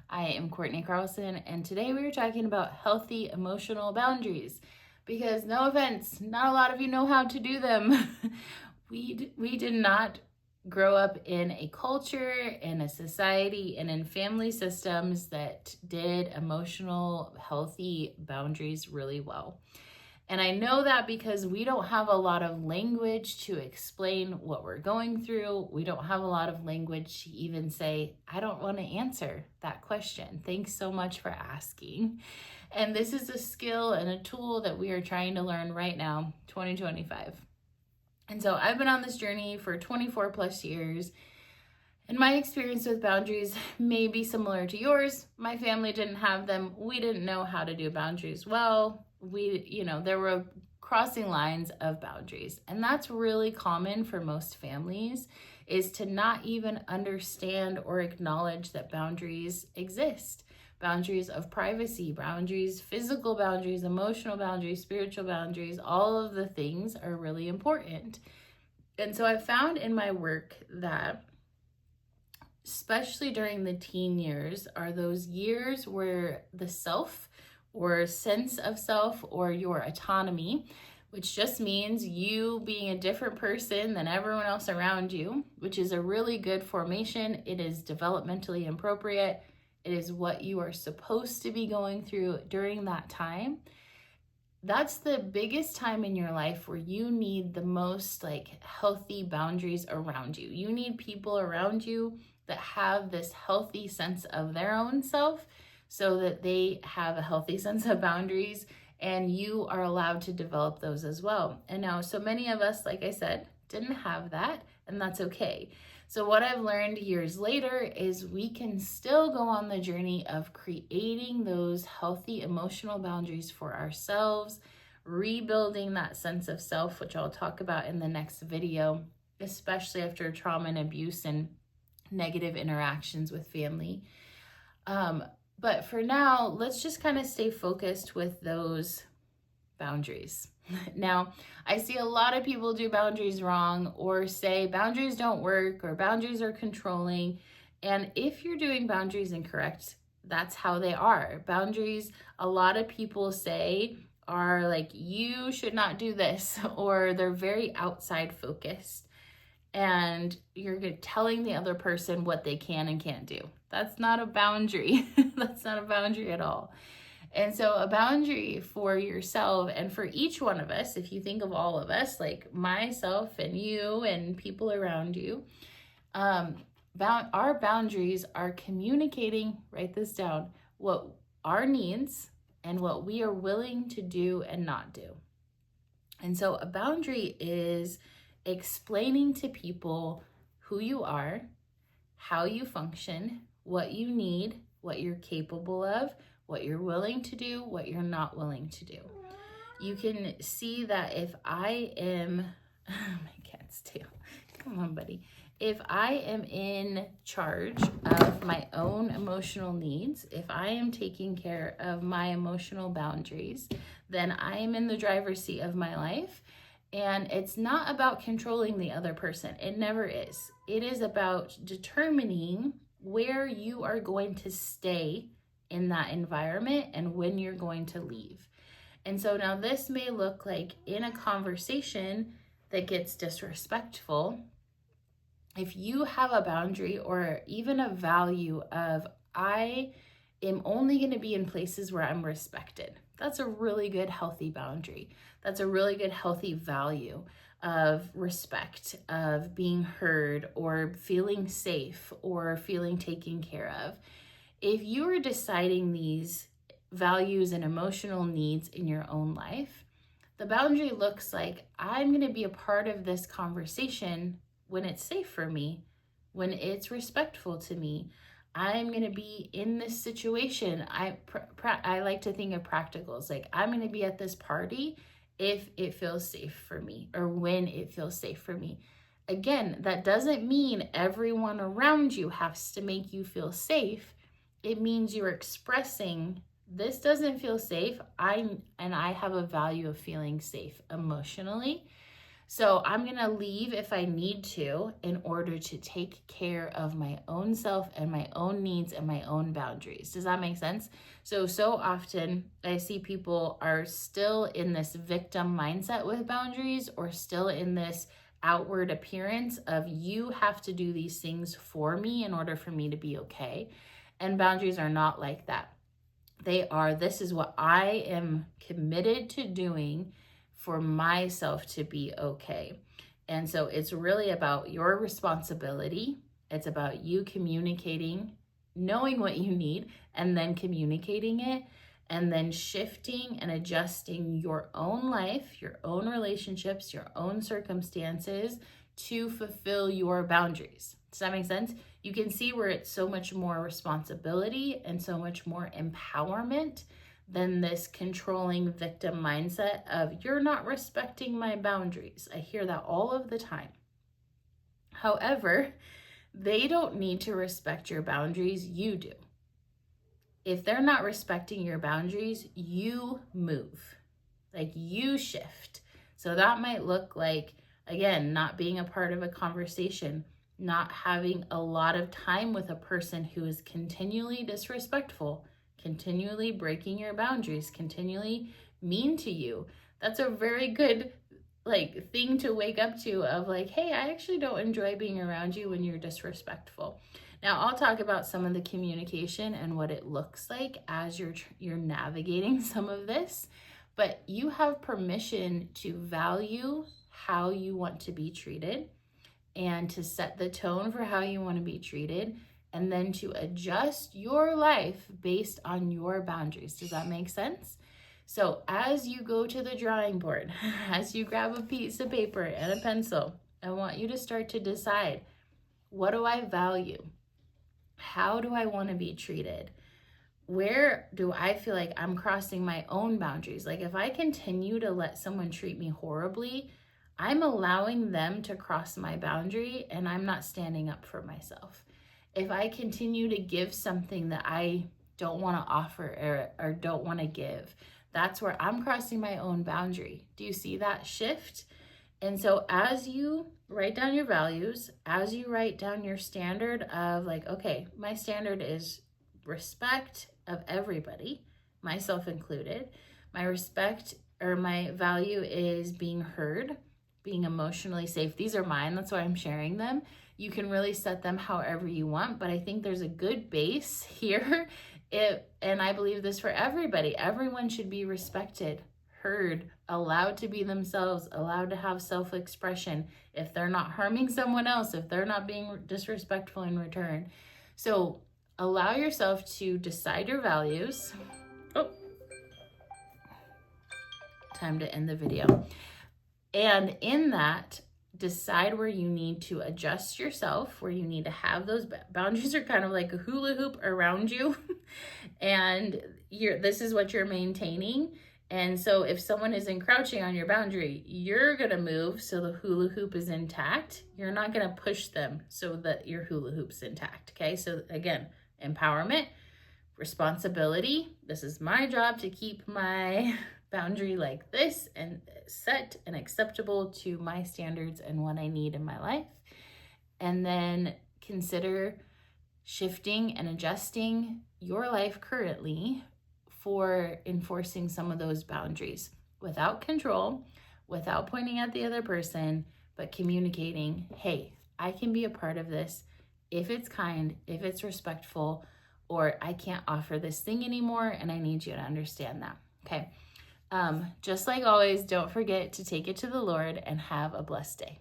I am Courtney Carlson, and today we are talking about healthy emotional boundaries. Because, no offense, not a lot of you know how to do them. we did not grow up in a culture, in a society, and in family systems that did emotional, healthy boundaries really well. And I know that because we don't have a lot of language to explain what we're going through. We don't have a lot of language to even say, I don't want to answer that question. Thanks so much for asking. And this is a skill and a tool that we are trying to learn right now, 2025. And so I've been on this journey for 24 plus years. And my experience with boundaries may be similar to yours. My family didn't have them. We didn't know how to do boundaries well. There were crossing lines of boundaries. And that's really common for most families, is to not even understand or acknowledge that boundaries exist. Boundaries of privacy, boundaries, physical boundaries, emotional boundaries, spiritual boundaries, all of the things are really important. And so I found in my work that especially during the teen years are those years where the self or sense of self or your autonomy, which just means you being a different person than everyone else around you, which is a really good formation. It is developmentally appropriate. It is what you are supposed to be going through during that time. That's the biggest time in your life where you need the most healthy boundaries around you. You need people around you that have this healthy sense of their own self so that they have a healthy sense of boundaries, and you are allowed to develop those as well. And now, so many of us, like I said, didn't have that, and that's okay. So what I've learned years later is we can still go on the journey of creating those healthy emotional boundaries for ourselves, rebuilding that sense of self, which I'll talk about in the next video, especially after trauma and abuse and negative interactions with family. But for now, let's just kind of stay focused with those boundaries. Now, I see a lot of people do boundaries wrong or say boundaries don't work or boundaries are controlling. And if you're doing boundaries incorrect, that's how they are. Boundaries, a lot of people say, are like, you should not do this, or they're very outside focused. And you're telling the other person what they can and can't do. That's not a boundary. That's not a boundary at all. And so a boundary for yourself and for each one of us, if you think of all of us, like myself and you and people around you, our boundaries are communicating, write this down, what our needs and what we are willing to do and not do. And so a boundary is explaining to people who you are, how you function, what you need, what you're capable of, what you're willing to do, what you're not willing to do. You can see that if I am, my cat's tail, come on, buddy. If I am in charge of my own emotional needs, if I am taking care of my emotional boundaries, then I am in the driver's seat of my life. And it's not about controlling the other person. It never is. It is about determining where you are going to stay in that environment and when you're going to leave. And so now this may look like in a conversation that gets disrespectful. If you have a boundary or even a value of, I am only going to be in places where I'm respected. That's a really good, healthy boundary. That's a really good, healthy value of respect, of being heard or feeling safe or feeling taken care of. If you are deciding these values and emotional needs in your own life, the boundary looks like, I'm going to be a part of this conversation when it's safe for me, when it's respectful to me. I'm going to be in this situation. I like to think of practicals, like I'm going to be at this party if it feels safe for me or when it feels safe for me. Again, that doesn't mean everyone around you has to make you feel safe. It means you're expressing, this doesn't feel safe. I have a value of feeling safe emotionally. So I'm going to leave if I need to in order to take care of my own self and my own needs and my own boundaries. Does that make sense? So often I see people are still in this victim mindset with boundaries, or still in this outward appearance of you have to do these things for me in order for me to be okay. And boundaries are not like that. They are, this is what I am committed to doing for myself to be okay. And so it's really about your responsibility. It's about you communicating, knowing what you need, and then communicating it, and then shifting and adjusting your own life, your own relationships, your own circumstances to fulfill your boundaries. Does that make sense? You can see where it's so much more responsibility and so much more empowerment than this controlling victim mindset of you're not respecting my boundaries. I hear that all of the time. However, they don't need to respect your boundaries, you do. If they're not respecting your boundaries, you move, like you shift. So that might look like, again, not being a part of a conversation, not having a lot of time with a person who is continually disrespectful, continually breaking your boundaries, continually mean to you. That's a very good thing to wake up to, of like, hey, I actually don't enjoy being around you when you're disrespectful. Now I'll talk about some of the communication and what it looks like as you're navigating some of this, but you have permission to value how you want to be treated and to set the tone for how you want to be treated, and then to adjust your life based on your boundaries. Does that make sense? So as you go to the drawing board, as you grab a piece of paper and a pencil, I want you to start to decide, what do I value? How do I want to be treated? Where do I feel like I'm crossing my own boundaries? Like if I continue to let someone treat me horribly, I'm allowing them to cross my boundary and I'm not standing up for myself. If I continue to give something that I don't want to offer or don't want to give, that's where I'm crossing my own boundary. Do you see that shift? And so as you write down your values, as you write down your standard of like, okay, my standard is respect of everybody, myself included. My respect or my value is being heard, being emotionally safe. These are mine. That's why I'm sharing them. You can really set them however you want, but I think there's a good base here. And I believe this for everybody. Everyone should be respected, heard, allowed to be themselves, allowed to have self-expression if they're not harming someone else, if they're not being disrespectful in return. So allow yourself to decide your values. Oh, time to end the video. And in that, decide where you need to adjust yourself, where you need to have those boundaries are kind of like a hula hoop around you. And this is what you're maintaining. And so if someone is encroaching on your boundary, you're going to move so the hula hoop is intact. You're not going to push them so that your hula hoop's intact. Okay. So again, empowerment, responsibility. This is my job to keep my boundary like this and set and acceptable to my standards and what I need in my life. And then consider shifting and adjusting your life currently for enforcing some of those boundaries without control, without pointing at the other person, but communicating, hey, I can be a part of this if it's kind, if it's respectful, or I can't offer this thing anymore and I need you to understand that. Okay. Just like always, don't forget to take it to the Lord and have a blessed day.